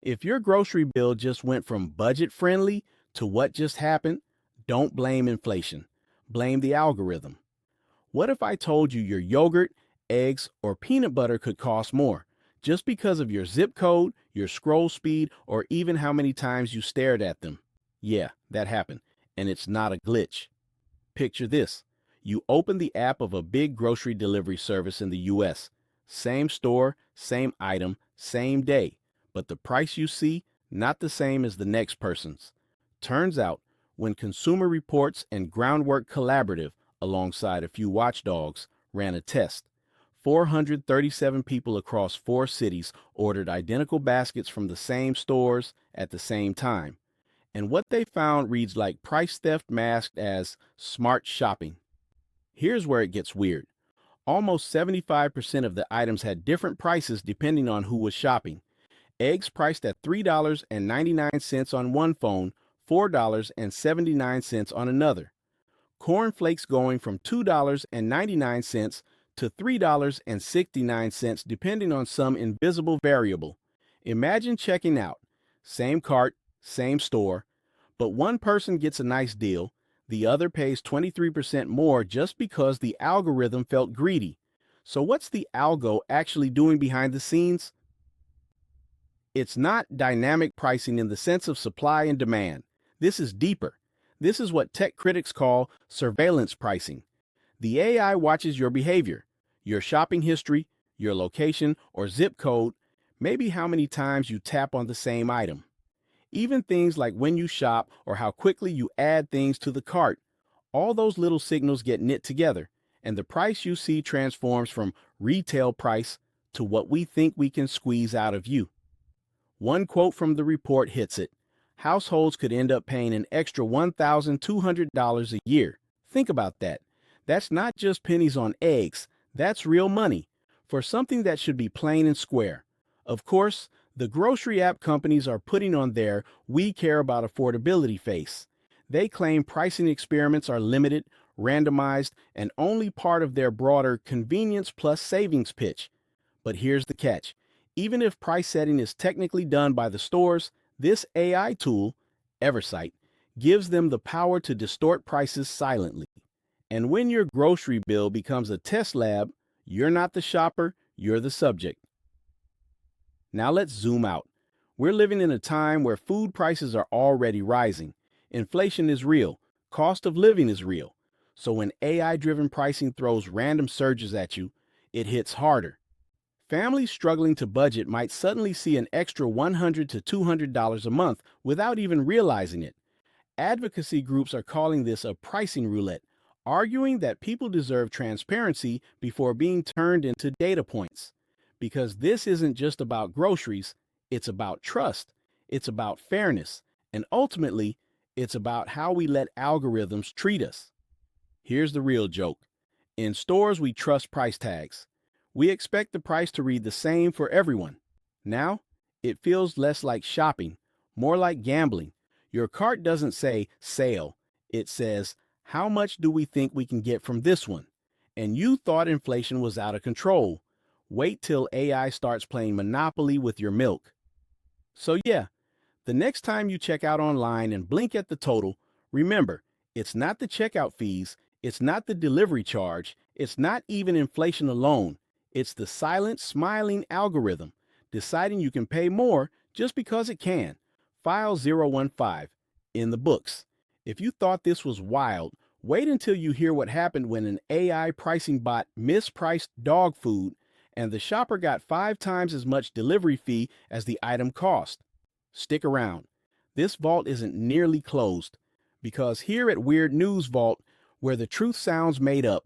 If your grocery bill just went from budget friendly to what just happened, don't blame inflation. Blame the algorithm. What if I told you your yogurt, eggs, or peanut butter could cost more just because of your zip code, your scroll speed, or even how many times you stared at them? Yeah, that happened, and it's not a glitch. Picture this. You open the app of a big grocery delivery service in the US. Same store, same item, same day. But the price you see, not the same as the next person's. Turns out, when Consumer Reports and Groundwork Collaborative, alongside a few watchdogs, ran a test, 437 people across 4 cities ordered identical baskets from the same stores at the same time. And what they found reads like price theft masked as smart shopping. Here's where it gets weird. Almost 75% of the items had different prices depending on who was shopping. Eggs priced at $3.99 on one phone, $4.79 on another. Corn flakes going from $2.99 to $3.69 depending on some invisible variable. Imagine checking out. Same cart, same store, but one person gets a nice deal, the other pays 23% more just because the algorithm felt greedy. So what's the algo actually doing behind the scenes? It's not dynamic pricing in the sense of supply and demand. This is deeper. This is what tech critics call surveillance pricing. The AI watches your behavior, your shopping history, your location or zip code, maybe how many times you tap on the same item. Even things like when you shop or how quickly you add things to the cart, all those little signals get knit together, and the price you see transforms from retail price to what we think we can squeeze out of you. One quote from the report hits it. Households could end up paying an extra $1,200 a year. Think about that. That's not just pennies on eggs, that's real money for something that should be plain and square. Of course, the grocery app companies are putting on their "we care about affordability" face. They claim pricing experiments are limited, randomized, and only part of their broader convenience plus savings pitch. But here's the catch. Even if price setting is technically done by the stores, this AI tool, Eversight, gives them the power to distort prices silently. And when your grocery bill becomes a test lab, you're not the shopper, you're the subject. Now let's zoom out. We're living in a time where food prices are already rising. Inflation is real. Cost of living is real. So when AI-driven pricing throws random surges at you, it hits harder. Families struggling to budget might suddenly see an extra $100 to $200 a month without even realizing it. Advocacy groups are calling this a pricing roulette, arguing that people deserve transparency before being turned into data points. Because this isn't just about groceries, it's about trust, it's about fairness, and ultimately, it's about how we let algorithms treat us. Here's the real joke. In stores, we trust price tags. We expect the price to read the same for everyone. Now, it feels less like shopping, more like gambling. Your cart doesn't say sale, it says, how much do we think we can get from this one? And you thought inflation was out of control. Wait till AI starts playing Monopoly with your milk. So yeah, the next time you check out online and blink at the total, remember, it's not the checkout fees, it's not the delivery charge, it's not even inflation alone. It's the silent, smiling algorithm deciding you can pay more just because it can. File 015 in the books. If you thought this was wild, wait until you hear what happened when an AI pricing bot mispriced dog food and the shopper got 5 times as much delivery fee as the item cost. Stick around. This vault isn't nearly closed because here at Weird News Vault, where the truth sounds made up,